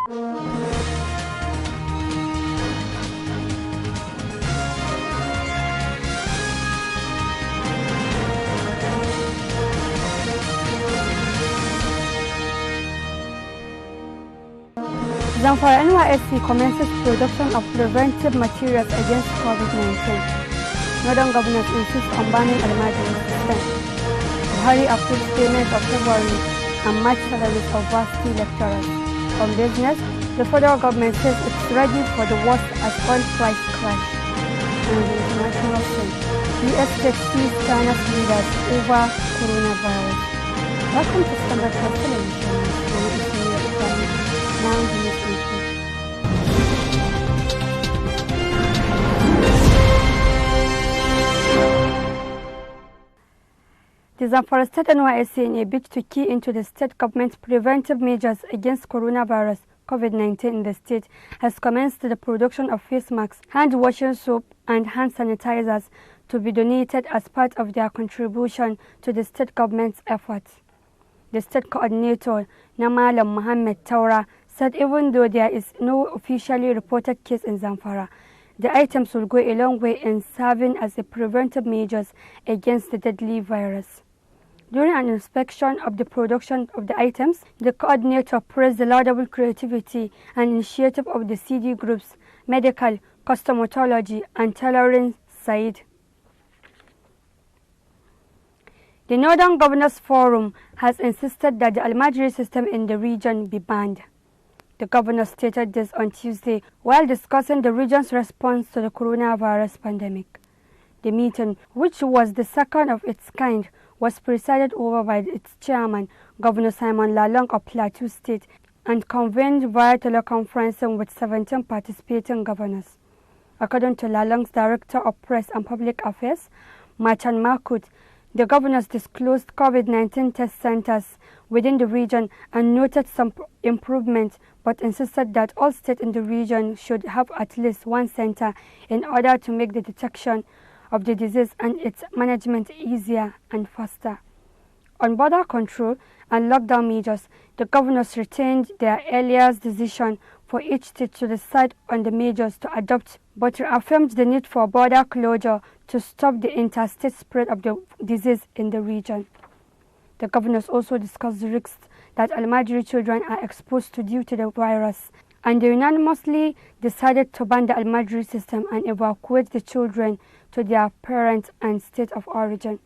Zamfara NYSC commences production of preventive materials against COVID-19. Northern governors insist on banning Almajiri system. Buhari approves payment of February and March salaries of varsity lecturers. On business, the federal government says it's ready for the worst as oil price crash. And the international scene, US State sees China's leaders over coronavirus. Welcome to Standard Plus Television. Now the news info. The Zamfara State NYSC, in a bid to key into the state government's preventive measures against coronavirus COVID-19 in the state, has commenced the production of face masks, hand washing soap and hand sanitizers to be donated as part of their contribution to the state government's efforts. The state coordinator, Namalam Mohammed Taura, said even though there is no officially reported case in Zamfara, the items will go a long way in serving as a preventive measures against the deadly virus. During an inspection of the production of the items, the coordinator praised the laudable creativity and initiative of the CD groups, medical, cosmetology and tailoring side. The Northern Governors Forum has insisted that the Almajiri system in the region be banned. The governor stated this on Tuesday while discussing the region's response to the coronavirus pandemic. The meeting, which was the second of its kind, was presided over by its chairman, Governor Simon Lalong of Plateau State, and convened via teleconferencing with 17 participating governors. According to Lalong's Director of Press and Public Affairs, Machan Makut, the governors disclosed COVID-19 test centers within the region and noted some improvements, but insisted that all states in the region should have at least one center in order to make the detection of the disease and its management easier and faster. On border control and lockdown measures, the governors retained their earlier decision for each state to decide on the measures to adopt, but reaffirmed the need for border closure to stop the interstate spread of the disease in the region. The governors also discussed the risks that Almajiri children are exposed to due to the virus, and they unanimously decided to ban the Almajiri system and evacuate the children to their parents and state of origin.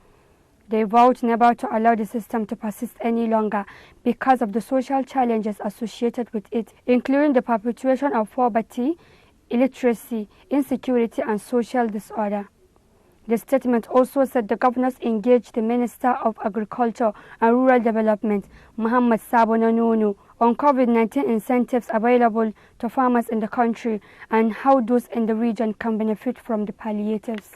They vowed never to allow the system to persist any longer because of the social challenges associated with it, including the perpetuation of poverty, illiteracy, insecurity, and social disorder. The statement also said the governors engaged the Minister of Agriculture and Rural Development, Muhammad Sabona Nono, on COVID-19 incentives available to farmers in the country and how those in the region can benefit from the palliatives.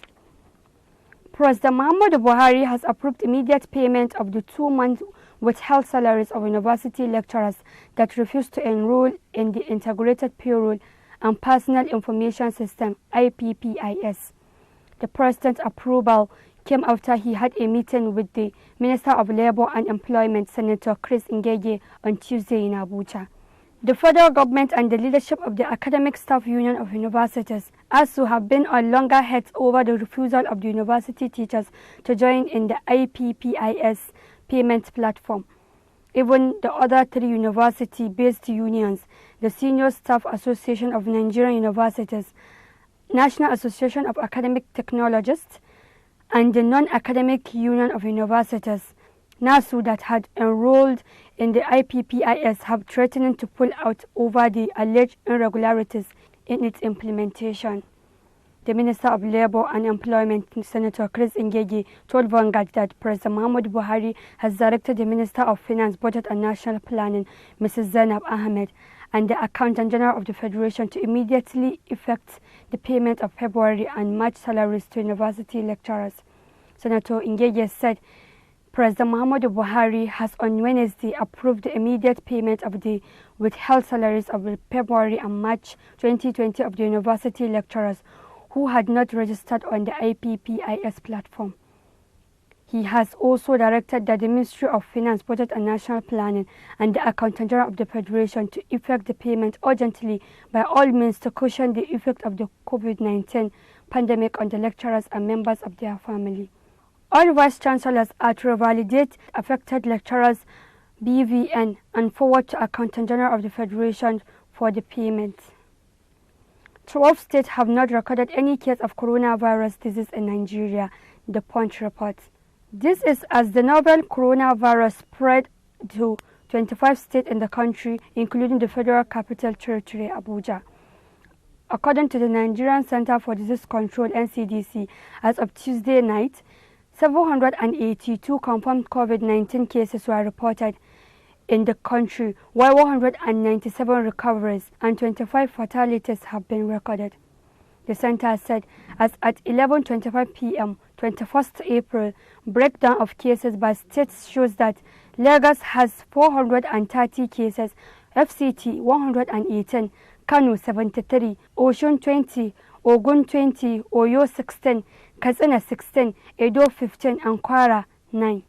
President Muhammadu Buhari has approved immediate payment of the 2-month withheld salaries of university lecturers that refuse to enroll in the Integrated Payroll and Personal Information System (IPPIS). The president's approval came after he had a meeting with the Minister of Labour and Employment, Senator Chris Ngege, on Tuesday in Abuja. The federal government and the leadership of the Academic Staff Union of Universities ASU have been on loggerheads over the refusal of the university teachers to join in the IPPIS payment platform. Even the other 3 university-based unions, the Senior Staff Association of Nigerian Universities, National Association of Academic Technologists, and the Non-Academic Union of Universities, NASU, that had enrolled in the IPPIS, have threatened to pull out over the alleged irregularities in its implementation. The Minister of Labour and Employment, Senator Chris Ngege, told Vanguard that President Muhammadu Buhari has directed the Minister of Finance, Budget and National Planning, Mrs. Zainab Ahmed, and the Accountant General of the Federation to immediately effect the payment of February and March salaries to university lecturers. Senator Ngege said President Muhammadu Buhari has on Wednesday approved the immediate payment of the withheld salaries of February and March 2020 of the university lecturers who had not registered on the IPPIS platform. He has also directed that the Ministry of Finance, Budget and National Planning and the Accountant General of the Federation to effect the payment urgently by all means to cushion the effect of the COVID-19 pandemic on the lecturers and members of their family. All Vice-Chancellors are to revalidate affected lecturers' BVN and forward to Accountant General of the Federation for the payment. 12 states have not recorded any case of coronavirus disease in Nigeria, the Punch reports. This is as the novel coronavirus spread to 25 states in the country, including the Federal Capital Territory, Abuja. According to the Nigerian Center for Disease Control, NCDC, as of Tuesday night, 782 confirmed COVID-19 cases were reported in the country, while 197 recoveries and 25 fatalities have been recorded. The center said as at 11:25 p.m. 21st April, breakdown of cases by states shows that Lagos has 430 cases, FCT 118, Kano 73, Osun 20, Ogun 20, Oyo 16, Katsina 16, Edo 15 and Kwara 9.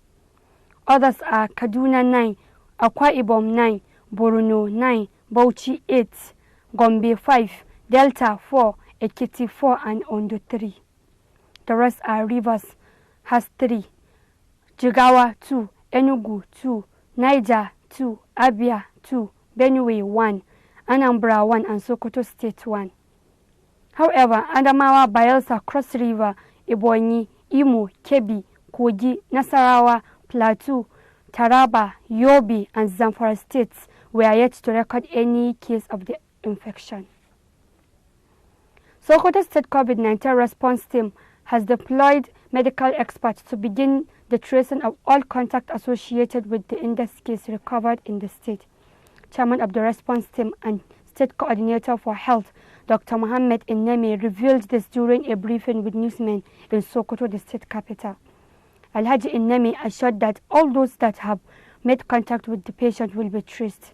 Others are Kaduna 9, Akwa Ibom 9, Borno 9, Bauchi 8, Gombe 5, Delta 4, Ekiti 4 and Ondo 3. The rest are Rivers has 3, Jigawa 2, Enugu 2, Niger 2, Abia 2, Benue 1, Anambra 1 and Sokoto State 1. However, Adamawa, Bayelsa, Cross River, Ebonyi, Imo, Kebbi, Kogi, Nasarawa, Plateau, Taraba, Yobe and Zamfara states were yet to record any case of the infection. Sokoto State COVID-19 response team has deployed medical experts to begin the tracing of all contacts associated with the index case recovered in the state. Chairman of the response team and State Coordinator for Health, Dr. Mohammed Innemi, revealed this during a briefing with newsmen in Sokoto, the state capital. Alhaji Innemi assured that all those that have made contact with the patient will be traced.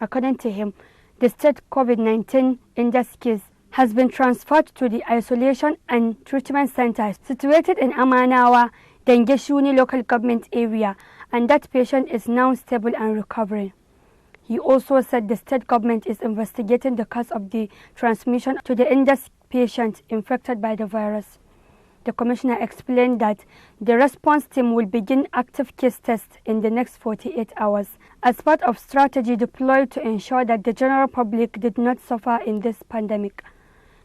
According to him, the state COVID-19 index case has been transferred to the isolation and treatment center situated in Amanawa, Dengeshuni local government area, and that patient is now stable and recovering. He also said the state government is investigating the cause of the transmission to the index patient infected by the virus. The commissioner explained that the response team will begin active case tests in the next 48 hours as part of strategy deployed to ensure that the general public did not suffer in this pandemic.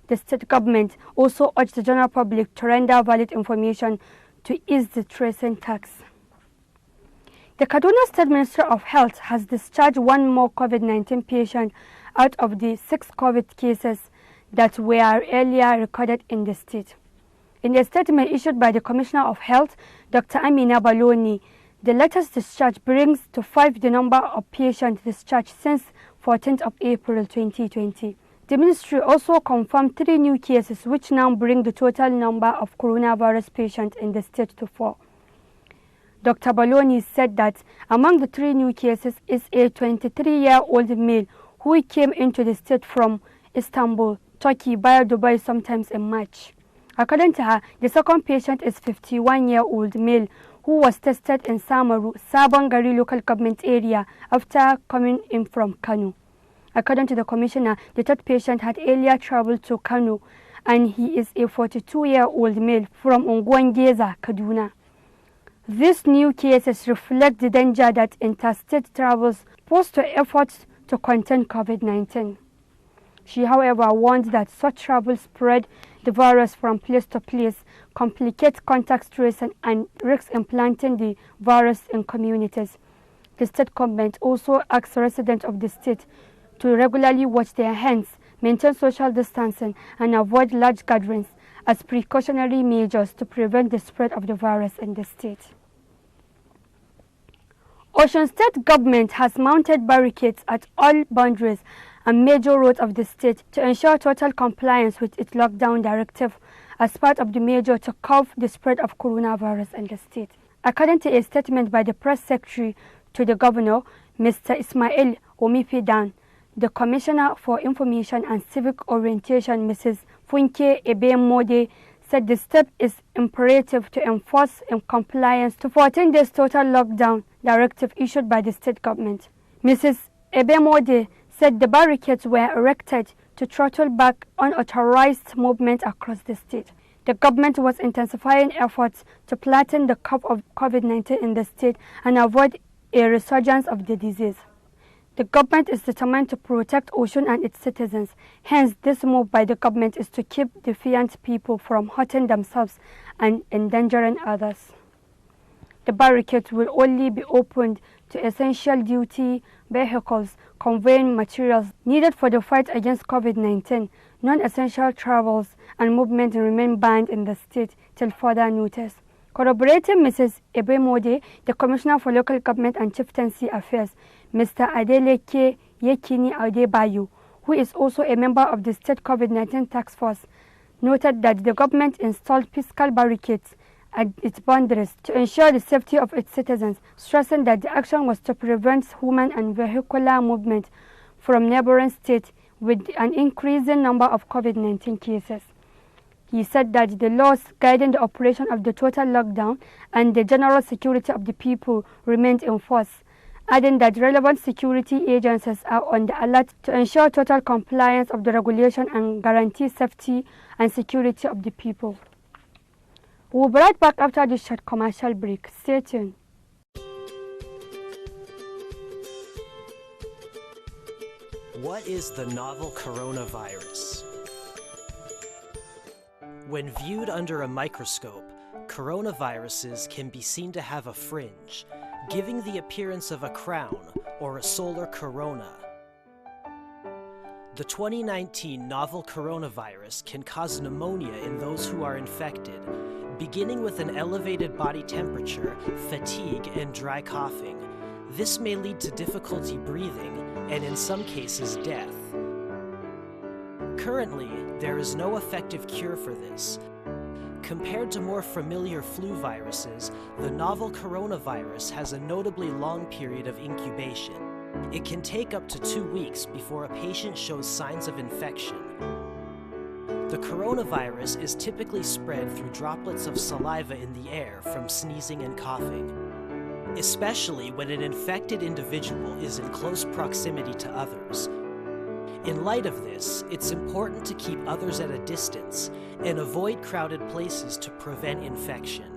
The state government also urged the general public to render valid information to ease the tracing tax. The Kaduna State Ministry of Health has discharged one more COVID-19 patient out of the 6 COVID cases that were earlier recorded in the state. In a statement issued by the Commissioner of Health, Dr. Amina Baloni, the latest discharge brings to 5 the number of patients discharged since 14th of April 2020. The ministry also confirmed 3 new cases, which now bring the total number of coronavirus patients in the state to 4. Dr. Baloni said that among the 3 new cases is a 23-year-old male who came into the state from Istanbul, Turkey via Dubai sometimes in March. According to her, the second patient is 51-year-old male who was tested in Samaru, Sabongari local government area after coming in from Kano. According to the commissioner, the third patient had earlier traveled to Kano and he is a 42-year-old male from Ungwangeza, Kaduna. These new cases reflect the danger that interstate travels pose to efforts to contain COVID-19. She, however, warned that such travel spread the virus from place to place, complicate contact tracing, and risks implanting the virus in communities. The state government also asks residents of the state to regularly wash their hands, maintain social distancing, and avoid large gatherings as precautionary measures to prevent the spread of the virus in the state. Osun State government has mounted barricades at all boundaries and major roads of the state to ensure total compliance with its lockdown directive as part of the measure to curb the spread of coronavirus in the state. According to a statement by the press secretary to the governor, Mr. Ismail Omifidan, the Commissioner for Information and Civic Orientation, Mrs. Funke Ebemode, said the step is imperative to enforce in compliance to 14 days total lockdown directive issued by the state government. Mrs. Ebemode said the barricades were erected to throttle back unauthorized movement across the state. The government was intensifying efforts to flatten the curve of COVID-19 in the state and avoid a resurgence of the disease. The government is determined to protect Osun and its citizens. Hence, this move by the government is to keep defiant people from hurting themselves and endangering others. The barricades will only be opened to essential duty vehicles conveying materials needed for the fight against COVID-19. Non-essential travels and movement remain banned in the state till further notice. Corroborating Mrs. Ebemode, the Commissioner for Local Government and Chieftaincy Affairs, Mr. Adeleke Yekini Adebayo, who is also a member of the State COVID-19 Task Force, noted that the government installed physical barricades at its boundaries to ensure the safety of its citizens, stressing that the action was to prevent human and vehicular movement from neighboring states with an increasing number of COVID-19 cases. He said that the laws guiding the operation of the total lockdown and the general security of the people remained in force, adding that relevant security agencies are on the alert to ensure total compliance of the regulation and guarantee safety and security of the people. We'll be right back after this short commercial break. Stay tuned. What is the novel coronavirus? When viewed under a microscope, coronaviruses can be seen to have a fringe, giving the appearance of a crown or a solar corona. The 2019 novel coronavirus can cause pneumonia in those who are infected, beginning with an elevated body temperature, fatigue, and dry coughing. This may lead to difficulty breathing and in some cases death. Currently, there is no effective cure for this. Compared to more familiar flu viruses, the novel coronavirus has a notably long period of incubation. It can take up to 2 weeks before a patient shows signs of infection. The coronavirus is typically spread through droplets of saliva in the air from sneezing and coughing, especially when an infected individual is in close proximity to others. In light of this, it's important to keep others at a distance and avoid crowded places to prevent infection.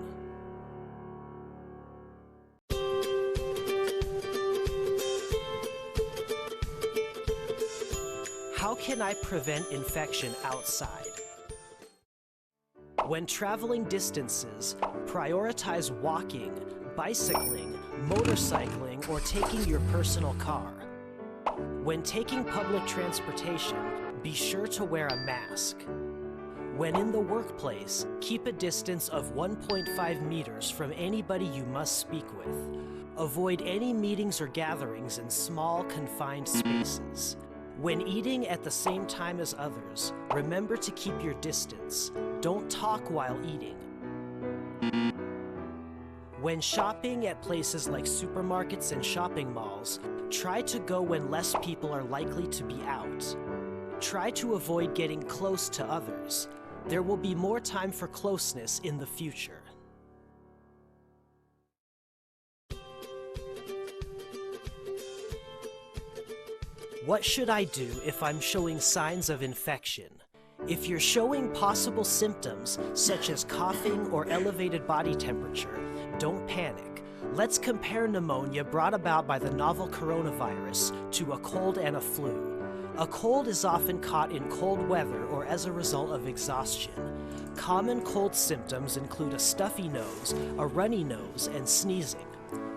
How can I prevent infection outside? When traveling distances, prioritize walking, bicycling, motorcycling, or taking your personal car. When taking public transportation, be sure to wear a mask. When in the workplace, keep a distance of 1.5 meters from anybody you must speak with. Avoid any meetings or gatherings in small, confined spaces. When eating at the same time as others, remember to keep your distance. Don't talk while eating. When shopping at places like supermarkets and shopping malls, try to go when less people are likely to be out. Try to avoid getting close to others. There will be more time for closeness in the future. What should I do if I'm showing signs of infection? If you're showing possible symptoms, such as coughing or elevated body temperature, don't panic. Let's compare pneumonia brought about by the novel coronavirus to a cold and a flu. A cold is often caught in cold weather or as a result of exhaustion. Common cold symptoms include a stuffy nose, a runny nose, and sneezing.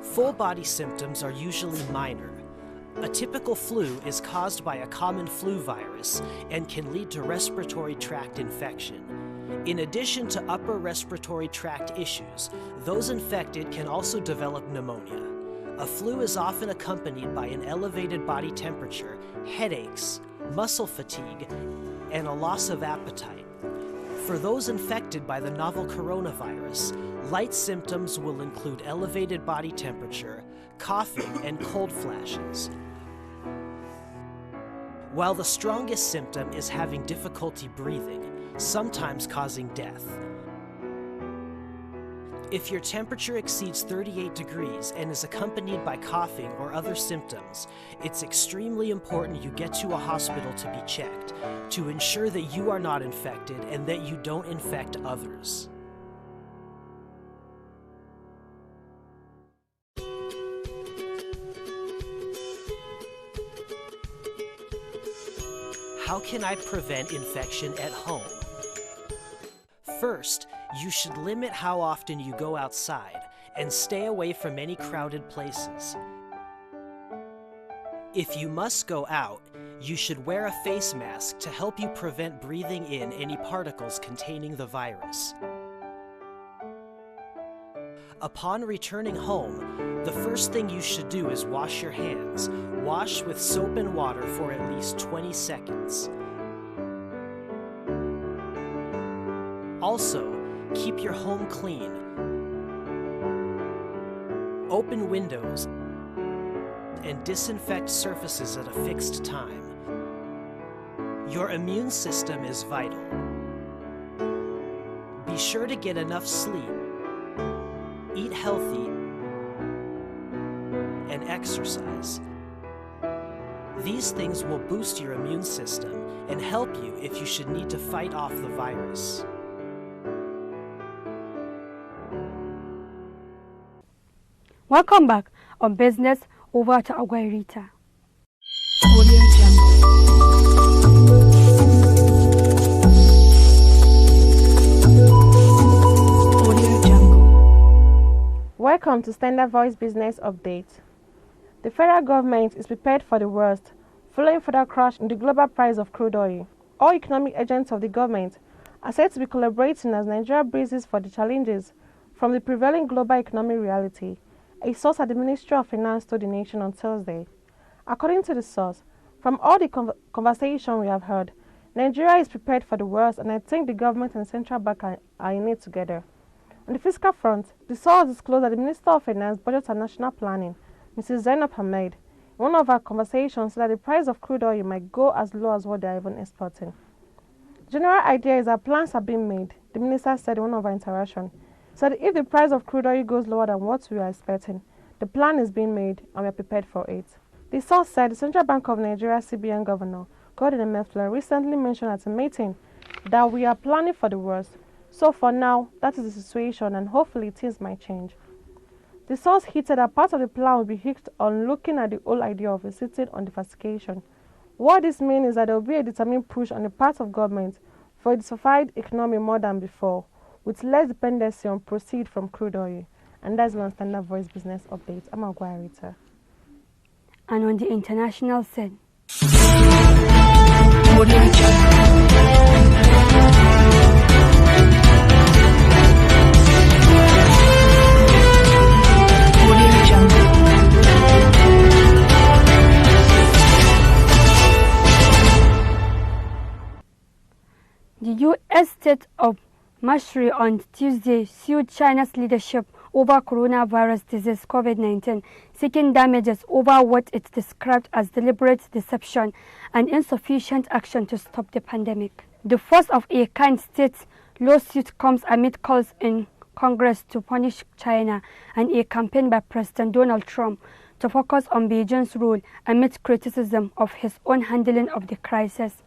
Full body symptoms are usually minor. A typical flu is caused by a common flu virus and can lead to respiratory tract infection. In addition to upper respiratory tract issues, those infected can also develop pneumonia. A flu is often accompanied by an elevated body temperature, headaches, muscle fatigue, and a loss of appetite. For those infected by the novel coronavirus, light symptoms will include elevated body temperature, coughing, and cold flashes. While the strongest symptom is having difficulty breathing, sometimes causing death. If your temperature exceeds 38 degrees and is accompanied by coughing or other symptoms, it's extremely important you get to a hospital to be checked to ensure that you are not infected and that you don't infect others. How can I prevent infection at home? First, you should limit how often you go outside and stay away from any crowded places. If you must go out, you should wear a face mask to help you prevent breathing in any particles containing the virus. Upon returning home, the first thing you should do is wash your hands. Wash with soap and water for at least 20 seconds. Also, keep your home clean. Open windows and disinfect surfaces at a fixed time. Your immune system is vital. Be sure to get enough sleep, eat healthy, and exercise. These things will boost your immune system and help you if you should need to fight off the virus. Welcome back on Business. Over to Aguirita. Welcome to Standard Voice Business Update. The federal government is prepared for the worst, following further crash in the global price of crude oil. All economic agents of the government are said to be collaborating as Nigeria braces for the challenges from the prevailing global economic reality, a source at the Ministry of Finance told the nation on Thursday. According to the source, from all the conversation we have heard, Nigeria is prepared for the worst, and I think the government and central bank are in it together. On the fiscal front, the source disclosed that the Minister of Finance, Budget and National Planning, Mrs. Zainab Ahmed, in one of our conversations said that the price of crude oil might go as low as what they are even exporting. The general idea is that plans are being made, the minister said in one of our interactions. Said if the price of crude oil goes lower than what we are expecting, the plan is being made and we are prepared for it. The source said the Central Bank of Nigeria CBN Governor Godwin Emefiele recently mentioned at a meeting that we are planning for the worst. So for now, that is the situation and hopefully things might change. The source hinted that part of the plan will be hinged on looking at the whole idea of insisting on diversification. What this means is that there will be a determined push on the part of government for a diversified economy more than before, with less dependency on proceeds from crude oil. And that's one Standard Voice Business Update. I'm Aguirita. And on the international scene. The U.S. state of Missouri on Tuesday sued China's leadership over coronavirus disease COVID-19, seeking damages over what it described as deliberate deception and insufficient action to stop the pandemic. The first of a kind state lawsuit comes amid calls in Congress to punish China and a campaign by President Donald Trump to focus on Beijing's role amid criticism of his own handling of the crisis.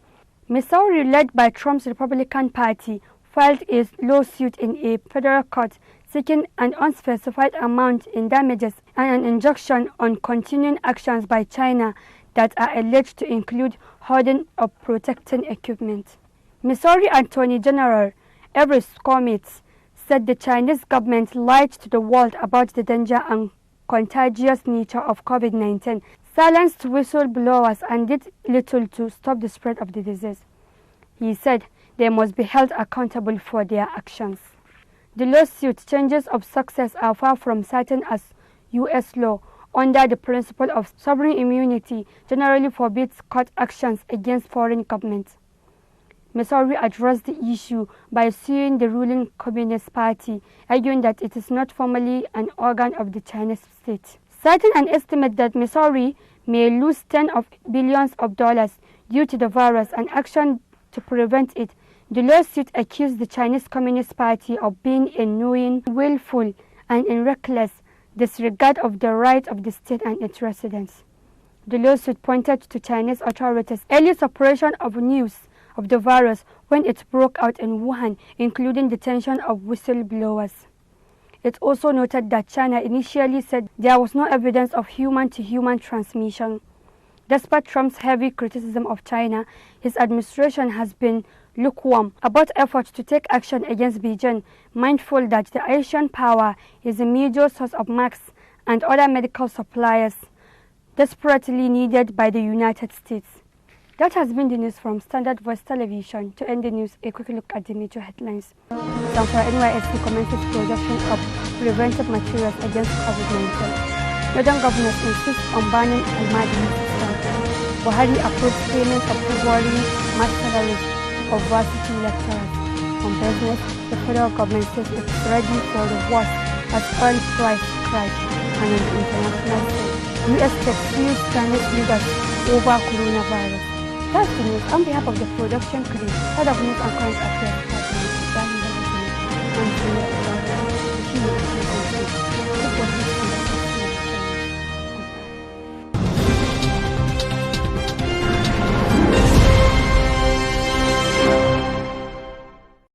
Missouri, led by Trump's Republican Party, filed a lawsuit in a federal court seeking an unspecified amount in damages and an injunction on continuing actions by China that are alleged to include hoarding of protective equipment. Missouri Attorney General Avery Scormith said the Chinese government lied to the world about the danger and contagious nature of COVID-19, silenced whistleblowers, and did little to stop the spread of the disease. He said they must be held accountable for their actions. The lawsuit changes of success are far from certain as U.S. law, under the principle of sovereign immunity, generally forbids court actions against foreign governments. Missouri addressed the issue by suing the ruling Communist Party, arguing that it is not formally an organ of the Chinese state. Citing an estimate that Missouri may lose tens of billions of dollars due to the virus and action to prevent it, The lawsuit accused the Chinese Communist Party of being in knowing, willful, and in reckless disregard of the rights of the state and its residents. The lawsuit pointed to Chinese authorities' early suppression of news of the virus when it broke out in Wuhan, including detention of whistleblowers. It also noted that China initially said there was no evidence of human-to-human transmission. Despite Trump's heavy criticism of China, his administration has been lukewarm about efforts to take action against Beijing, mindful that the Asian power is a major source of masks and other medical supplies desperately needed by the United States. That has been the news from Standard Voice Television. To end the news, a quick look at the major headlines. Zamfara NYSC commences production of preventive materials against COVID-19. Northern governors insist on banning Almadi system. Buhari approves payment of February mass salaries of varsity lecturers. On business, the federal government says it's ready for the worst as oil price crash. And on the international scene, US tech sues Chinese leaders over coronavirus. That's the news. On behalf of the production crew, head of news and current affairs, I'm